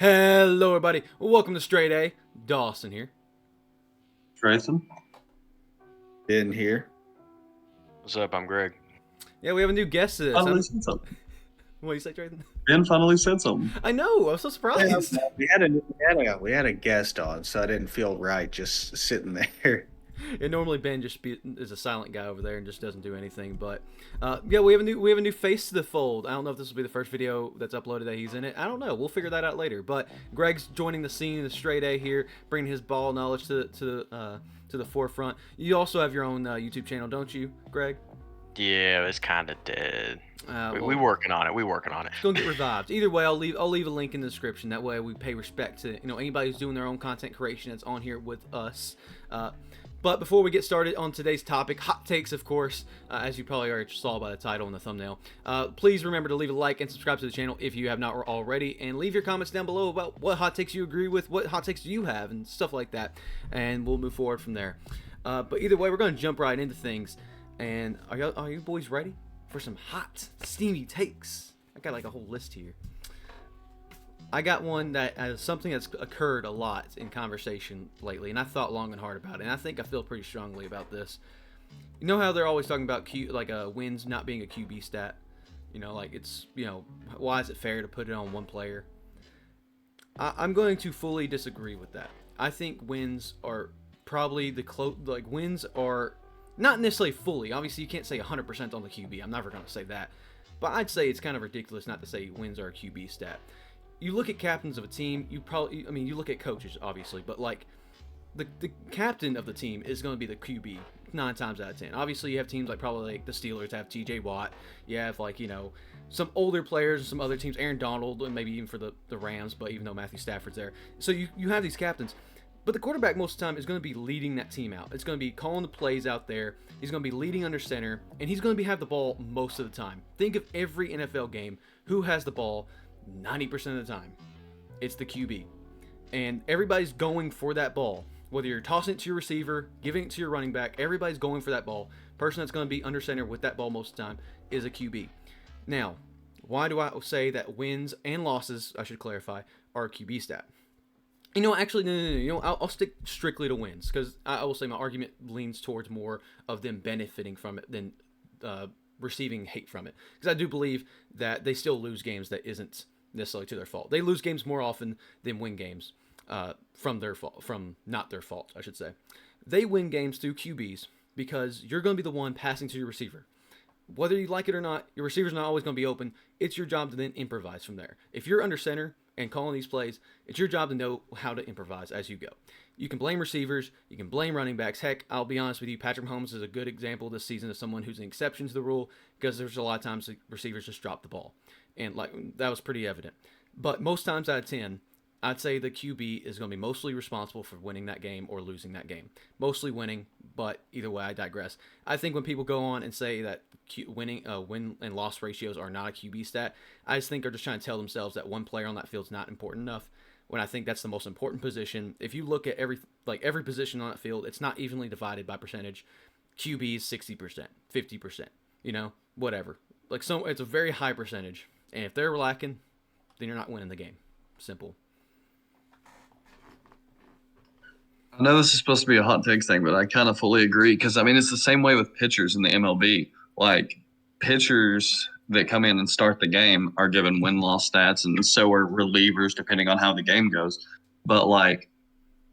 Hello, everybody. Welcome to StraightA. Dawson here. Grayson? In here. What's up? I'm Greg. Yeah, we have a new guest to this. Finally said something. What do you say, Trayton? Ben finally said something. I know. I was so surprised. We had a guest on, so I didn't feel right just sitting there. Yeah, normally Ben is a silent guy over there and just doesn't do anything. But yeah, we have a new face to the fold. I don't know if this will be the first video that's uploaded that he's in it. I don't know. We'll figure that out later. But Greg's joining the scene, the StraightA here, bringing his ball knowledge to the forefront. You also have your own YouTube channel, don't you, Greg? Yeah, it's kind of dead. Well, we working on it. We working on it. It's gonna get revived. Either way, I'll leave a link in the description. That way, we pay respect to anybody who's doing their own content creation that's on here with us. But before we get started on today's topic, hot takes, of course, as you probably already saw by the title and the thumbnail. Please remember to leave a like and subscribe to the channel if you have not already, and leave your comments down below about what hot takes you agree with, what hot takes you have, and stuff like that. And we'll move forward from there. But either way, we're gonna jump right into things. And are you boys ready for some hot, steamy takes? I got like a whole list here. I got one that is something that's occurred a lot in conversation lately, and I thought long and hard about it, and I think I feel pretty strongly about this. You know how they're always talking about wins not being a QB stat? Like it's, why is it fair to put it on one player? I'm going to fully disagree with that. I think wins are probably wins are not necessarily fully. Obviously, you can't say 100% on the QB. I'm never going to say that. But I'd say it's kind of ridiculous not to say wins are a QB stat. You look at captains of a team, you look at coaches, obviously, but like the captain of the team is going to be the QB 9 times out of 10. Obviously, you have teams like probably like the Steelers have TJ Watt. You have some older players, some other teams, Aaron Donald, and maybe even for the Rams, but even though Matthew Stafford's there. So you have these captains. But the quarterback most of the time is going to be leading that team out. It's going to be calling the plays out there. He's going to be leading under center, and he's going to have the ball most of the time. Think of every NFL game. Who has the ball 90% of the time? It's the QB. And everybody's going for that ball. Whether you're tossing it to your receiver, giving it to your running back, everybody's going for that ball. Person that's going to be under center with that ball most of the time is a QB. Now, why do I say that wins and losses, I should clarify, are a QB stat? Actually, no. I'll stick strictly to wins because I will say my argument leans towards more of them benefiting from it than receiving hate from it. Because I do believe that they still lose games that isn't necessarily to their fault. They lose games more often than win games from not their fault, I should say. They win games through QBs because you're going to be the one passing to your receiver. Whether you like it or not, your receiver's not always going to be open. It's your job to then improvise from there. If you're under center and calling these plays, it's your job to know how to improvise as you go. You can blame receivers, you can blame running backs. Heck, I'll be honest with you, Patrick Mahomes is a good example this season of someone who's an exception to the rule because there's a lot of times the receivers just drop the ball. And that was pretty evident. But most times out of 10, I'd say the QB is going to be mostly responsible for winning that game or losing that game. Mostly winning, but either way, I digress. I think when people go on and say that win and loss ratios are not a QB stat, I just think they're just trying to tell themselves that one player on that field is not important enough. When I think that's the most important position. If you look at every position on that field, it's not evenly divided by percentage. QB is 60%, 50%, whatever. It's a very high percentage. And if they're lacking, then you're not winning the game. Simple. I know this is supposed to be a hot takes thing, but I kind of fully agree because, it's the same way with pitchers in the MLB. Like, pitchers that come in and start the game are given win-loss stats, and so are relievers depending on how the game goes. But,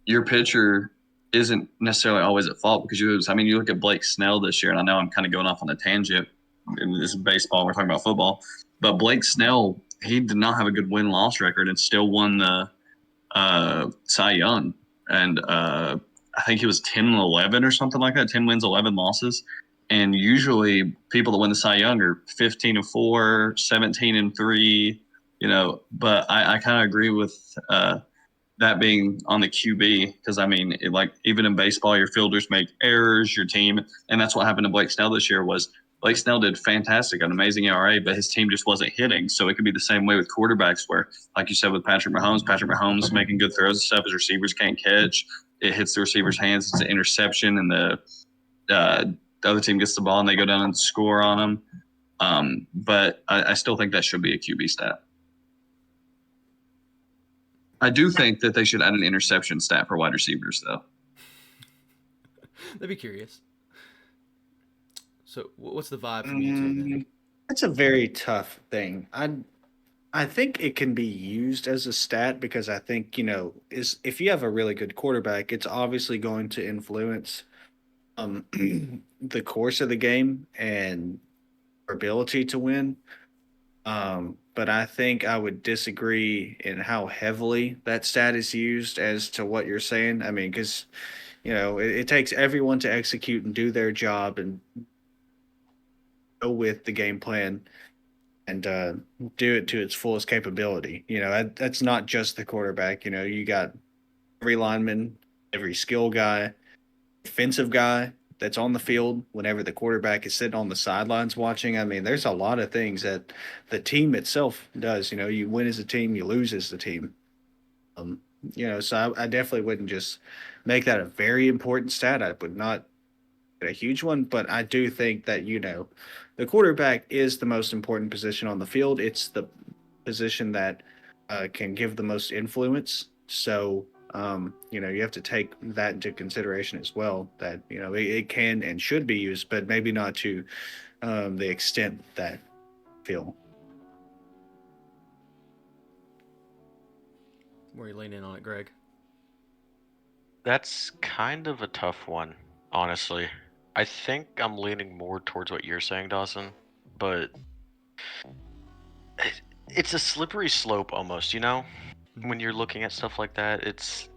your pitcher isn't necessarily always at fault because you look at Blake Snell this year, and I know I'm kind of going off on a tangent. This is baseball. We're talking about football. But Blake Snell, he did not have a good win-loss record and still won the Cy Young. And I think he was 10-11 or something like that, 10 wins, 11 losses. And usually people that win the Cy Young are 15-4, 17-3, But I kind of agree with that being on the QB because, even in baseball, your fielders make errors, your team. And that's what happened to Blake Snell this year was Blake Snell did fantastic, an amazing ERA, but his team just wasn't hitting. So it could be the same way with quarterbacks where, like you said, with Patrick Mahomes making good throws and stuff, his receivers can't catch. It hits the receiver's hands. It's an interception, and the other team gets the ball, and they go down and score on them. But I still think that should be a QB stat. I do think that they should add an interception stat for wide receivers, though. They'd be curious. So, what's the vibe from you two then? That's a very tough thing. I think it can be used as a stat because I think, is if you have a really good quarterback, it's obviously going to influence um the course of the game and our ability to win. But I think I would disagree in how heavily that stat is used as to what you're saying. I mean, because it takes everyone to execute and do their job and go with the game plan and do it to its fullest capability. That's not just the quarterback. You got every lineman, every skill guy, defensive guy that's on the field whenever the quarterback is sitting on the sidelines watching. I mean, there's a lot of things that the team itself does. You win as a team, you lose as a team. Um, so I definitely wouldn't just make that a very important stat. I would not a huge one, but I do think that the quarterback is the most important position on the field. It's the position that can give the most influence. So you have to take that into consideration as well. That it can and should be used, but maybe not to the extent that I feel. Where are you leaning on it, Greg? That's kind of a tough one, honestly. I think I'm leaning more towards what you're saying, Dawson, but it's a slippery slope almost, When you're looking at stuff like that,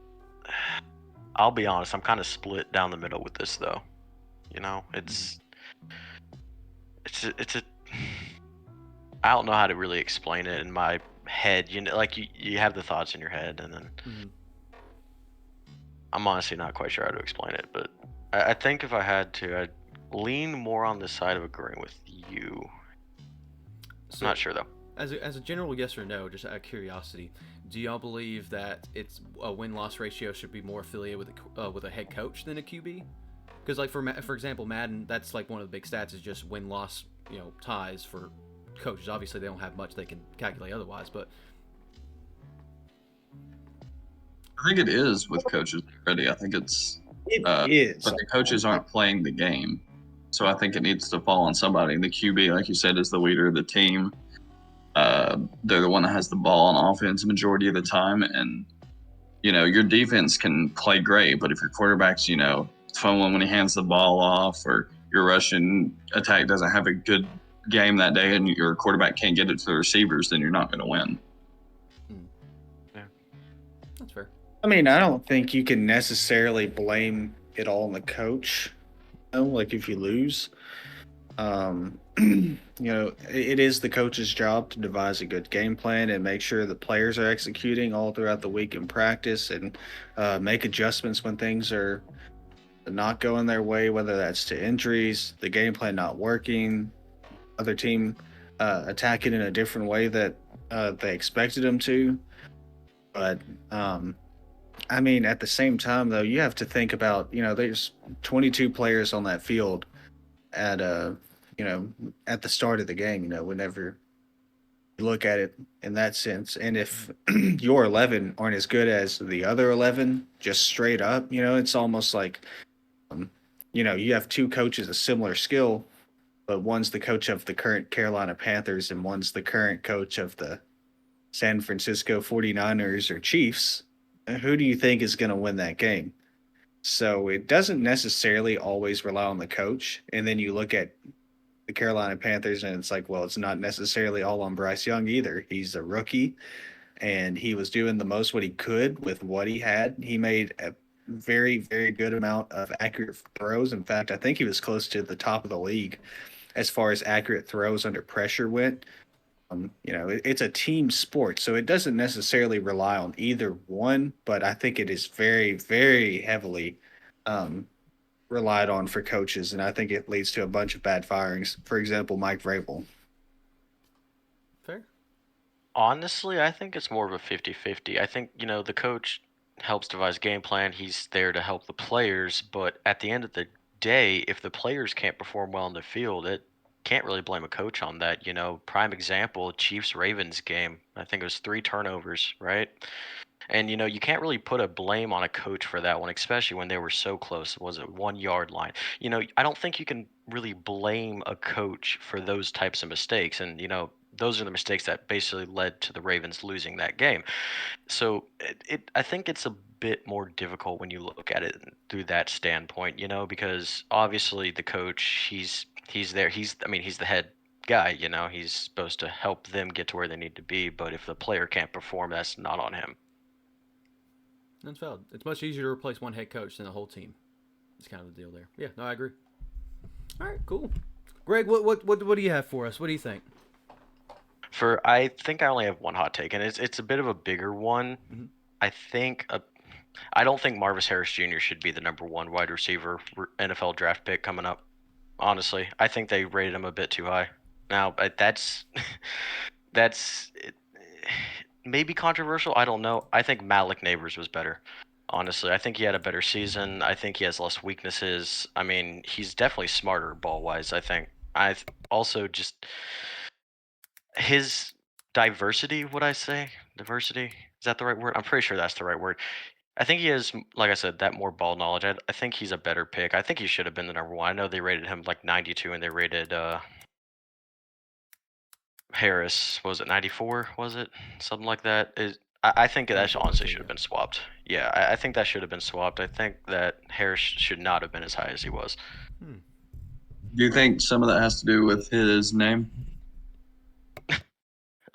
I'll be honest, I'm kind of split down the middle with this though. It's it's a I don't know how to really explain it in my head. Like you have the thoughts in your head, and then I'm honestly not quite sure how to explain it. But I think if I had to, I'd lean more on the side of agreeing with you. So, Not sure though. As a general yes or no, just out of curiosity, do y'all believe that it's a win-loss ratio should be more affiliated with a head coach than a QB? Because like for example, Madden, that's like one of the big stats is just win-loss ties for coaches. Obviously, they don't have much they can calculate otherwise, but I think it is with coaches already. I think it's It is. but the coaches aren't playing the game, so I think it needs to fall on somebody. The QB, like you said, is the leader of the team. They're the one that has the ball on offense majority of the time, and your defense can play great, but if your quarterback's fumbling when he hands the ball off, or your Russian attack doesn't have a good game that day, and your quarterback can't get it to the receivers, then you're not going to win. Yeah, that's fair. I mean, I don't think you can necessarily blame it all on the coach. Like if you lose, it is the coach's job to devise a good game plan and make sure the players are executing all throughout the week in practice and make adjustments when things are not going their way, whether that's to injuries, the game plan not working, other team attacking in a different way that they expected them to. But I mean, at the same time, though, you have to think about, there's 22 players on that field at at the start of the game. Whenever you look at it in that sense, and if your 11 aren't as good as the other 11, just straight up, it's almost like, you have two coaches of similar skill, but one's the coach of the current Carolina Panthers and one's the current coach of the San Francisco 49ers or Chiefs. Who do you think is going to win that game? So it doesn't necessarily always rely on the coach. And then you look at the Carolina Panthers and it's like, well, it's not necessarily all on Bryce Young either. He's a rookie and he was doing the most what he could with what he had. He made a very, very good amount of accurate throws. In fact, I think he was close to the top of the league as far as accurate throws under pressure went. It's a team sport, so it doesn't necessarily rely on either one, but I think it is very, very heavily um, relied on for coaches, and I think it leads to a bunch of bad firings. For example, Mike Vrabel. Fair. Honestly, I think it's more of a 50-50. I think, the coach helps devise game plan. He's there to help the players, but at the end of the day, if the players can't perform well in the field, it can't really blame a coach on that. Prime example, Chiefs Ravens game. I think it was 3 turnovers, right? And you can't really put a blame on a coach for that one, especially when they were so close. Was it 1 yard line? I don't think you can really blame a coach for those types of mistakes. And those are the mistakes that basically led to the Ravens losing that game. So I think it's a bit more difficult when you look at it through that standpoint, because obviously the coach, he's there. He's the head guy, he's supposed to help them get to where they need to be. But if the player can't perform, that's not on him. That's valid. It's much easier to replace one head coach than a whole team. It's kind of the deal there. Yeah, no, I agree. All right, cool. Greg, what do you have for us? What do you think? I think I only have one hot take, and it's a bit of a bigger one. Mhm. I don't think Marvis Harris Jr. should be the number one wide receiver NFL draft pick coming up. Honestly, I think they rated him a bit too high. Now, that's that's maybe controversial. I don't know. I think Malik Neighbors was better. Honestly, I think he had a better season. I think he has less weaknesses. He's definitely smarter ball wise. I think. Also just his diversity. Would I say diversity? Is that the right word? I'm pretty sure that's the right word. I think he has, like I said, that more ball knowledge. I think he's a better pick. I think he should have been the number one. I know they rated him like 92, and they rated Harris. What was it 94? Was it something like that? I think that 94, honestly okay, should have yeah. been swapped. Yeah, I think that should have been swapped. I think that Harris should not have been as high as he was. Do you think some of that has to do with his name?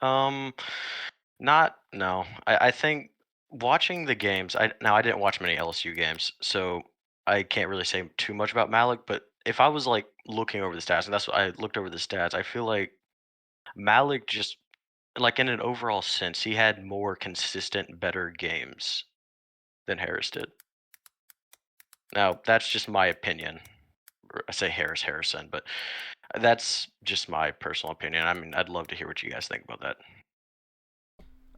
Um, Not no. I think watching the games. I didn't watch many LSU games, so I can't really say too much about Malik. But if I was like looking over the stats, and that's what I looked over the stats, I feel like Malik just like in an overall sense, he had more consistent, better games than Harris did. Now that's just my opinion. I say Harrison, but that's just my personal opinion. I'd love to hear what you guys think about that.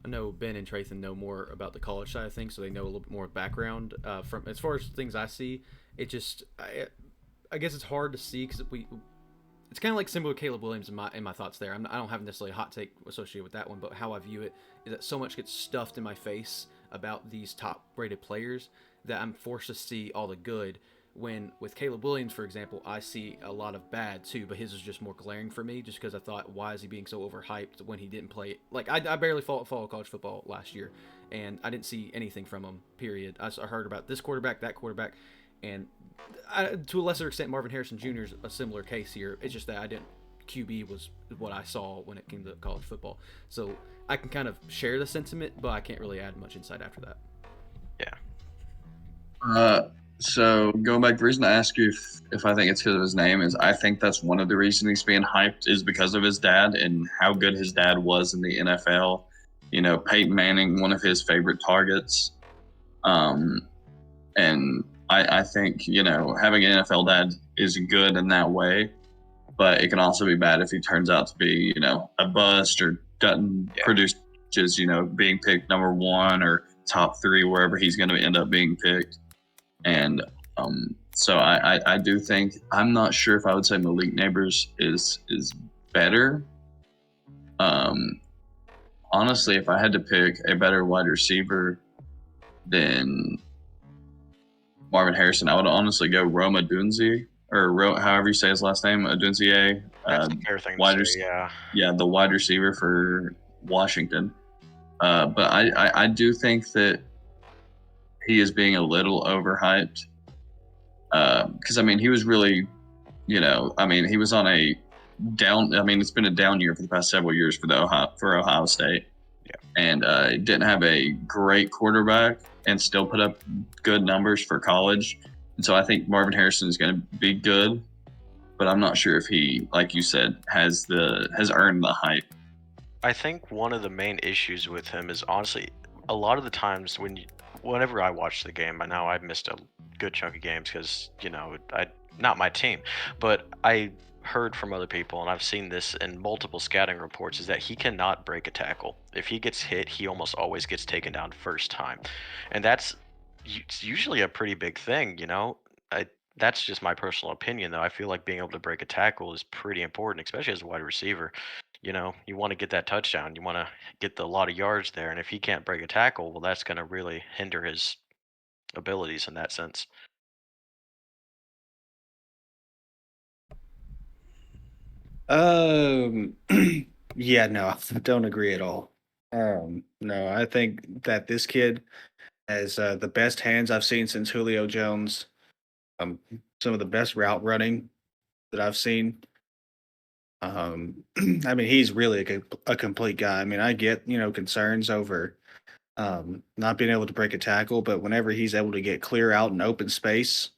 I know Ben and Trathan know more about the college side of things, so they know a little bit more background. From as far as things I see, it just I guess it's hard to see because it's kind of like similar to Caleb Williams in my thoughts there. I don't have necessarily a hot take associated with that one, but how I view it is that so much gets stuffed in my face about these top rated players that I'm forced to see all the good. When with Caleb Williams, for example, I see a lot of bad too, but his was just more glaring for me, just because I thought, why is he being so overhyped when he didn't play? Like I barely follow college football last year, and I didn't see anything from him. Period. I heard about this quarterback, that quarterback, and to a lesser extent, Marvin Harrison Jr. is a similar case here. It's just that I didn't. QB was what I saw when it came to college football, so I can kind of share the sentiment, but I can't really add much insight after that. Yeah. So going back, the reason I ask you if I think it's because of his name is I think that's one of the reasons he's being hyped is because of his dad and how good his dad was in the NFL. Peyton Manning, one of his favorite targets. And I think, having an NFL dad is good in that way, but it can also be bad if he turns out to be, a bust or doesn't produce just, being picked number one or top three, wherever he's going to end up being picked. And so I do think I'm not sure if I would say Malik Neighbors is better. Honestly, if I had to pick a better wide receiver than Marvin Harrison, I would honestly go Roma Dunzi or however you say his last name, Dunzier. That's the fair thing to say, yeah. Yeah, the wide receiver for Washington. But I do think that he is being a little overhyped. Because he was really, he was on a down. It's been a down year for the past several years for Ohio State. Yeah. And didn't have a great quarterback and still put up good numbers for college. And so I think Marvin Harrison is going to be good, but I'm not sure if he, like you said, has earned the hype. I think one of the main issues with him is honestly a lot of the times whenever I watch the game, I know I've missed a good chunk of games because I not my team, but I heard from other people and I've seen this in multiple scouting reports is that he cannot break a tackle. If he gets hit, he almost always gets taken down first time, and it's usually a pretty big thing. That's just my personal opinion though. I feel like being able to break a tackle is pretty important, especially as a wide receiver. you want to get that touchdown. You want to get a lot of yards there. And if he can't break a tackle, well, that's going to really hinder his abilities in that sense. Yeah, no, I don't agree at all. No, I think that this kid has the best hands I've seen since Julio Jones. Some of the best route running that I've seen. I mean, he's really a complete guy. I mean, I get concerns over not being able to break a tackle, but whenever he's able to get clear out in open space,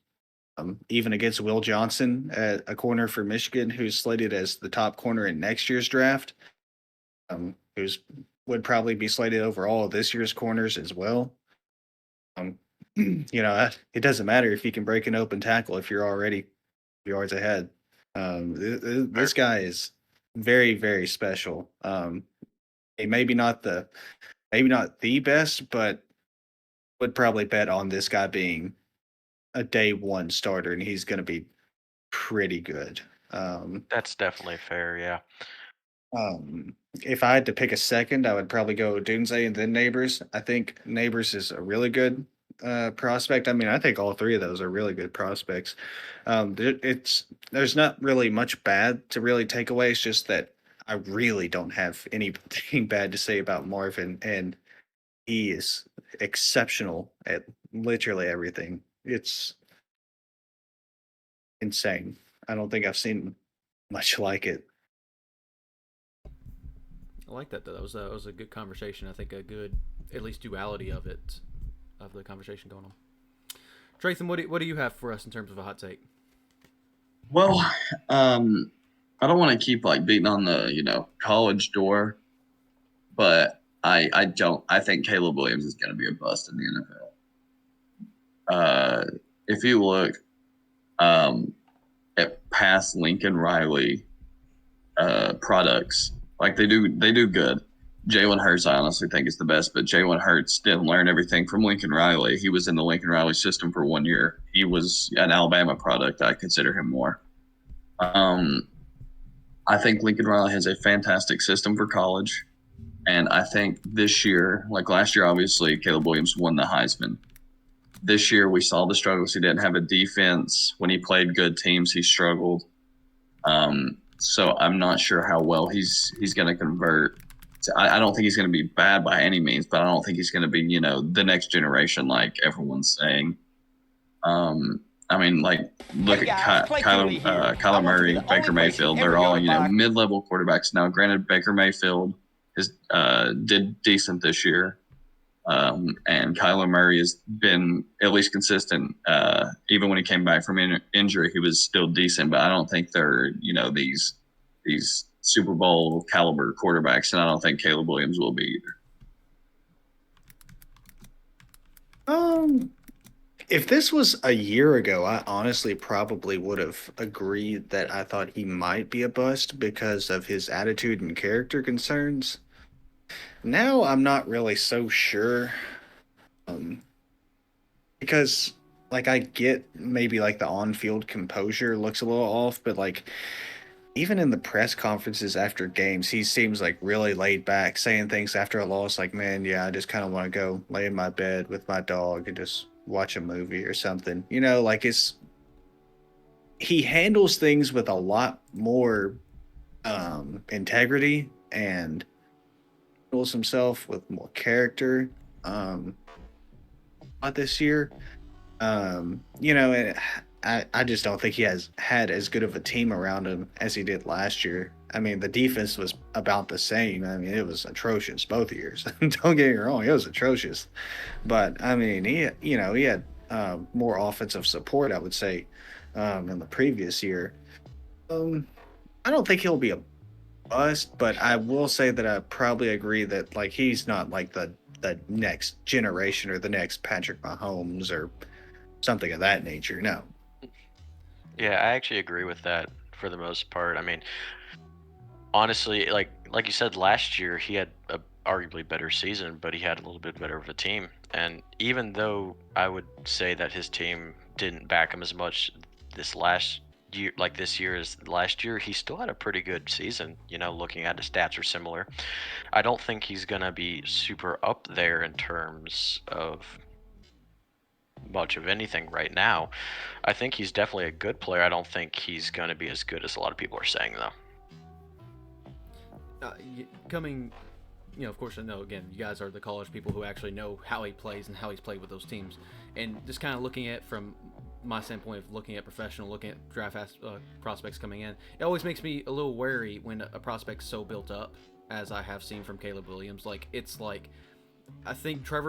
even against Will Johnson, a corner for Michigan, who's slated as the top corner in next year's draft, who's would probably be slated over all of this year's corners as well. Um, it doesn't matter if you can break an open tackle if you're already yards ahead. This guy is very, very special. He maybe not the best, but would probably bet on this guy being a day one starter, and he's going to be pretty good. That's definitely fair. Yeah. If I had to pick a second, I would probably go Doomsday and then Neighbors. I think Neighbors is a really good prospect. I mean, I think all three of those are really good prospects. There's not really much bad to really take away. It's just that I really don't have anything bad to say about Marvin, and he is exceptional at literally everything. It's insane. I don't think I've seen much like it. I like that though. That was a good conversation. I think a good at least duality of it, of the conversation going on. Tratham, what do you have for us in terms of a hot take? Well, I don't want to keep like beating on the college door, but I don't. I think Caleb Williams is going to be a bust in the NFL. If you look at past Lincoln Riley products, like they do good. Jalen Hurts, I honestly think is the best, but Jalen Hurts didn't learn everything from Lincoln Riley. He was in the Lincoln Riley system for 1 year. He was an Alabama product. I consider him more. I think Lincoln Riley has a fantastic system for college. And I think this year, like last year, obviously, Caleb Williams won the Heisman. This year, we saw the struggles. He didn't have a defense. When he played good teams, he struggled. So I'm not sure how well he's going to convert. I don't think he's going to be bad by any means, but I don't think he's going to be, the next generation like everyone's saying. I mean, like, look at Kyler Murray, Baker Mayfield. They're all, mid-level quarterbacks. Now, granted, Baker Mayfield did decent this year. And Kyler Murray has been at least consistent. Even when he came back from injury, he was still decent. But I don't think they're, these Super Bowl caliber quarterbacks, and I don't think Caleb Williams will be either. If this was a year ago, I honestly probably would have agreed that I thought he might be a bust because of his attitude and character concerns. Now I'm not really so sure. Because like I get maybe like the on-field composure looks a little off, but like even in the press conferences after games, he seems like really laid back, saying things after a loss like, man, yeah, I just kind of want to go lay in my bed with my dog and just watch a movie or something. Like he handles things with a lot more integrity and handles himself with more character this year. I just don't think he has had as good of a team around him as he did last year. I mean, the defense was about the same. I mean, it was atrocious both years. Don't get me wrong, it was atrocious. But I mean, he had more offensive support, I would say, in the previous year. I don't think he'll be a bust, but I will say that I probably agree that like he's not like the next generation or the next Patrick Mahomes or something of that nature. No. Yeah, I actually agree with that for the most part. I mean, honestly, like you said, last year he had a arguably better season, but he had a little bit better of a team. And even though I would say that his team didn't back him as much this last year like this year as last year, he still had a pretty good season. Looking at his stats are similar. I don't think he's gonna be super up there in terms of much of anything right now. I think he's definitely a good player. I don't think he's gonna be as good as a lot of people are saying though. Coming, of course, I know, again, you guys are the college people who actually know how he plays and how he's played with those teams. And just kind of looking at from my standpoint of looking at professional, looking at draft prospects coming in, it always makes me a little wary when a prospect's so built up, as I have seen from Caleb Williams. Like, it's like, I think I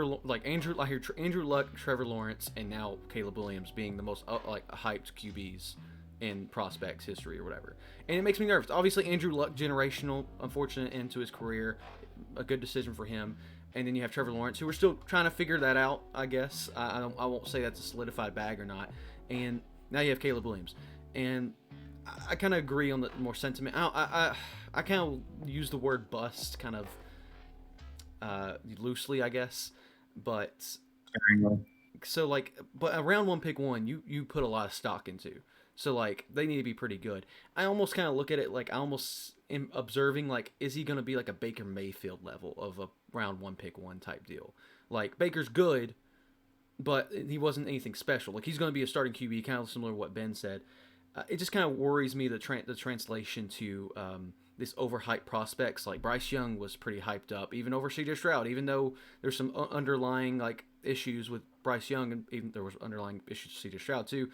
hear Andrew Luck, Trevor Lawrence, and now Caleb Williams being the most hyped QBs in prospects history or whatever, and it makes me nervous. Obviously, Andrew Luck, generational, unfortunate end to his career, a good decision for him. And then you have Trevor Lawrence, who we're still trying to figure that out, I guess. I won't say that's a solidified bag or not. And now you have Caleb Williams, and I kind of agree on the more sentiment. I kind of use the word bust kind of loosely, I guess, but so but a round one pick one, you put a lot of stock into. So like they need to be pretty good. I almost kind of look at it like I almost am observing like, is he going to be like a Baker Mayfield level of a round one pick one type deal? Like Baker's good, but he wasn't anything special. Like he's going to be a starting QB, kind of similar to what Ben said. It just kind of worries me the translation to this overhyped prospects. Like Bryce Young was pretty hyped up, even over CJ Stroud, even though there's some underlying like issues with Bryce Young, and even there was underlying issues with CJ Stroud too.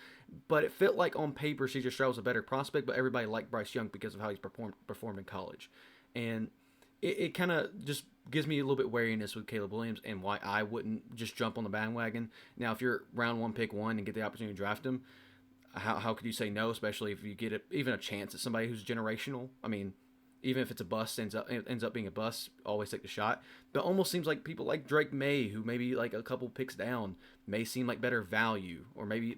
But it felt like on paper CJ Stroud was a better prospect, but everybody liked Bryce Young because of how he's performed in college, and it kind of just gives me a little bit wariness with Caleb Williams and why I wouldn't just jump on the bandwagon. Now, if you're round one pick one and get the opportunity to draft him, how could you say no, especially if you get even a chance at somebody who's generational? I mean, even if it's a bust, ends up being a bust, always take the shot. But it almost seems like people like Drake May, who maybe like a couple picks down, may seem like better value, or maybe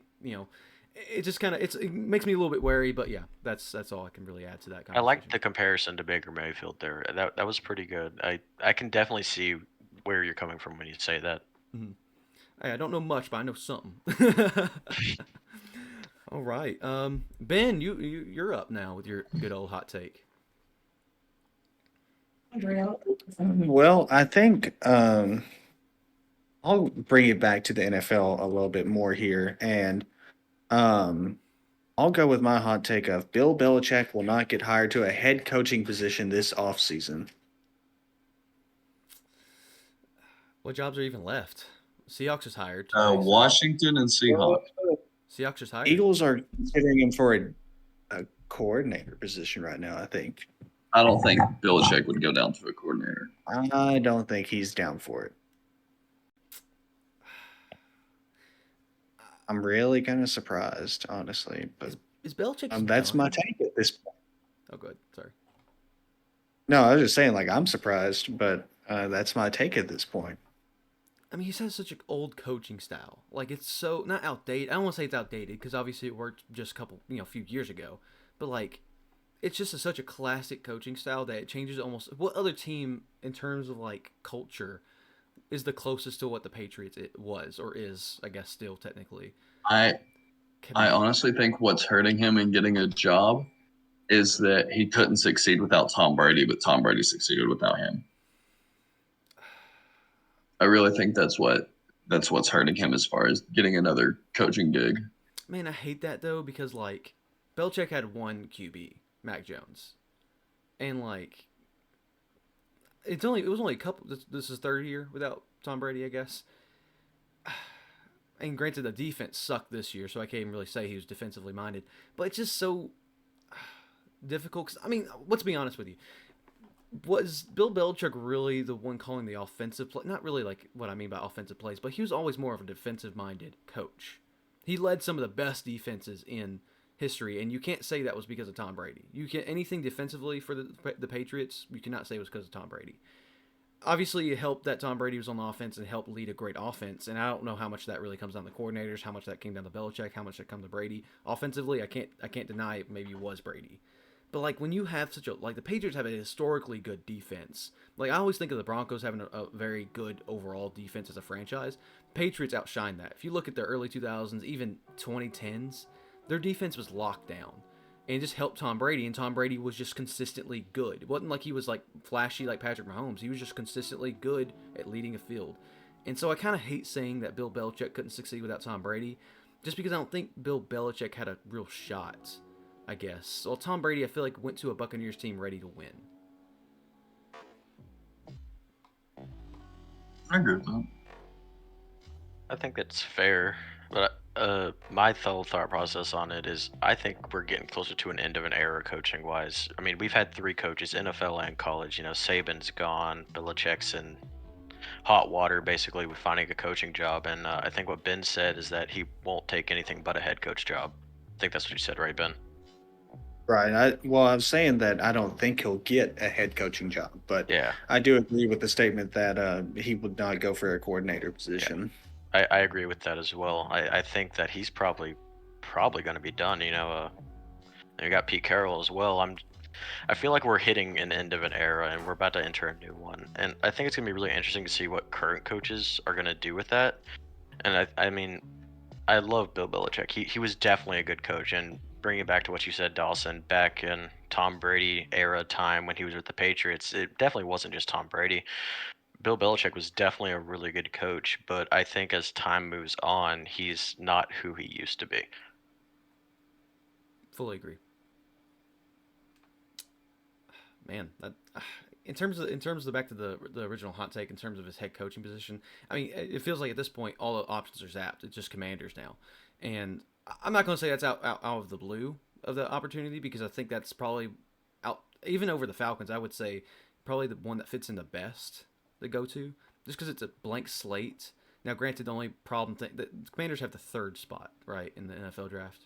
it just kind of it makes me a little bit wary. But yeah, that's all I can really add to that I like conversation. the comparison to Baker Mayfield there. That was pretty good. I can definitely see where you're coming from when you say that. Mm-hmm. Hey, I don't know much, but I know something. All right, Ben, you're up now with your good old hot take. Well, I think I'll bring it back to the NFL a little bit more here, and um, I'll go with my hot take of Bill Belichick will not get hired to a head coaching position this offseason. What jobs are even left? Seahawks is hired today. Washington and Seahawks. Seahawks is hired. Eagles are considering him for a coordinator position right now, I think. I don't think Belichick would go down to a coordinator. I don't think he's down for it. I'm really kind of surprised, honestly. But Is Belichick? that's done? my take at this point. Oh, good. Sorry. No, I was just saying, like, I'm surprised, but that's my take at this point. I mean, he's had such an old coaching style. Like, it's so not outdated. I don't want to say it's outdated because obviously it worked just a few years ago. But like, it's just such a classic coaching style that it changes almost. What other team in terms of like culture is the closest to what the Patriots it was or is? I guess still technically. I honestly think what's hurting him in getting a job is that he couldn't succeed without Tom Brady, but Tom Brady succeeded without him. I really think that's what's hurting him as far as getting another coaching gig. Man, I hate that though because like Belichick had one QB, Mac Jones, and like it was only a couple. This is third year without Tom Brady, I guess. And granted, the defense sucked this year, so I can't even really say he was defensively minded. But it's just so difficult. Cause, I mean, let's be honest with you. Was Bill Belichick really the one calling the offensive play? Not really like what I mean by offensive plays, but he was always more of a defensive-minded coach. He led some of the best defenses in history, and you can't say that was because of Tom Brady. You can anything defensively for the Patriots, you cannot say it was because of Tom Brady. Obviously, it helped that Tom Brady was on the offense and helped lead a great offense. And I don't know how much that really comes down to coordinators, how much that came down to Belichick, how much that come to Brady. Offensively, I can't deny it. Maybe it was Brady. But like when you have the Patriots have a historically good defense. Like I always think of the Broncos having a very good overall defense as a franchise. Patriots outshine that. If you look at the early 2000s, even 2010s, their defense was locked down. And it just helped Tom Brady, and Tom Brady was just consistently good. It wasn't like he was like flashy like Patrick Mahomes. He was just consistently good at leading a field. And so I kind of hate saying that Bill Belichick couldn't succeed without Tom Brady, just because I don't think Bill Belichick had a real shot, I guess. Well, Tom Brady, I feel like, went to a Buccaneers team ready to win. I agree with that. I think that's fair, but my thought process on it is I think we're getting closer to an end of an era coaching wise. I mean, we've had 3 coaches, NFL and college. You know, Saban's gone, Belichick's in hot water basically with finding a coaching job, and I think what Ben said is that he won't take anything but a head coach job. I think that's what you said, right, Ben? Right. I was saying that I don't think he'll get a head coaching job, but Yeah. I do agree with the statement that he would not go for a coordinator position. I agree with that as well. I think that he's probably going to be done. You know, you got Pete Carroll as well. I feel like we're hitting an end of an era and we're about to enter a new one. And I think it's gonna be really interesting to see what current coaches are gonna do with that. And I mean, I love Bill Belichick. He was definitely a good coach. And bringing it back to what you said, Dawson, back in Tom Brady era time when he was with the Patriots, it definitely wasn't just Tom Brady. Bill Belichick was definitely a really good coach, but I think as time moves on, he's not who he used to be. Fully agree. Man, in terms of back to the original hot take, in terms of his head coaching position, I mean, it feels like at this point all the options are zapped. It's just Commanders now, and I'm not going to say that's out of the blue of the opportunity, because I think that's probably out even over the Falcons. I would say probably the one that fits in the best to go to, just because it's a blank slate. Now, granted, the only problem thing the Commanders have the 3rd spot right in the NFL draft.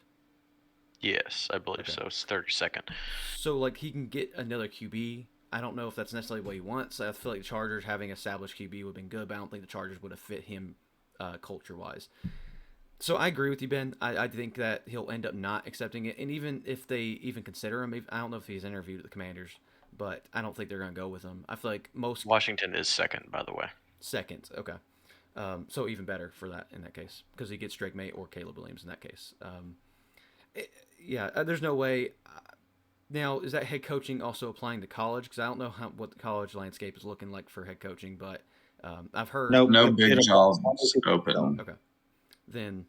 Yes, I believe Okay. so. It's 32nd. So, like, he can get another QB. I don't know if that's necessarily what he wants. I feel like the Chargers having established QB would have been good, but I don't think the Chargers would have fit him culture-wise. So I agree with you, Ben. I think that he'll end up not accepting it. And even if they even consider him, I don't know if he's interviewed with the Commanders, but I don't think they're going to go with him. I feel like most... Washington is 2nd, by the way. 2nd, okay. So even better for that in that case, because he gets Drake May or Caleb Williams in that case. There's no way. Now, is that head coaching also applying to college? Because I don't know what the college landscape is looking like for head coaching, but I've heard. Nope. No big it'll- jobs open. Okay. Then,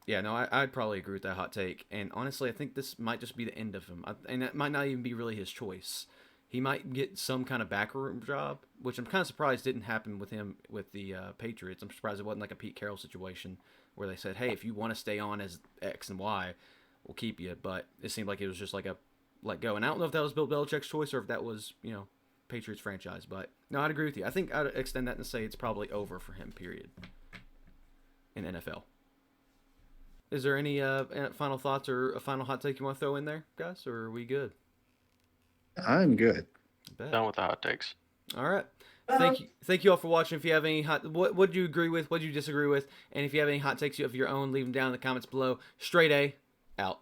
yeah, no, I'd probably agree with that hot take. And honestly, I think this might just be the end of him. And that might not even be really his choice. He might get some kind of backroom job, which I'm kind of surprised didn't happen with him with the Patriots. I'm surprised it wasn't like a Pete Carroll situation where they said, hey, if you want to stay on as X and Y, we'll keep you. But it seemed like it was just like a let go. And I don't know if that was Bill Belichick's choice or if that was, Patriots franchise. But no, I'd agree with you. I think I'd extend that and say it's probably over for him, period, in NFL. Is there any final thoughts or a final hot take you want to throw in there, guys, or are we good? I'm good. Done with the hot takes. All right. Thank you all for watching. If you have any what did you agree with, what did you disagree with, and if you have any hot takes of your own, leave them down in the comments below. StraightA out.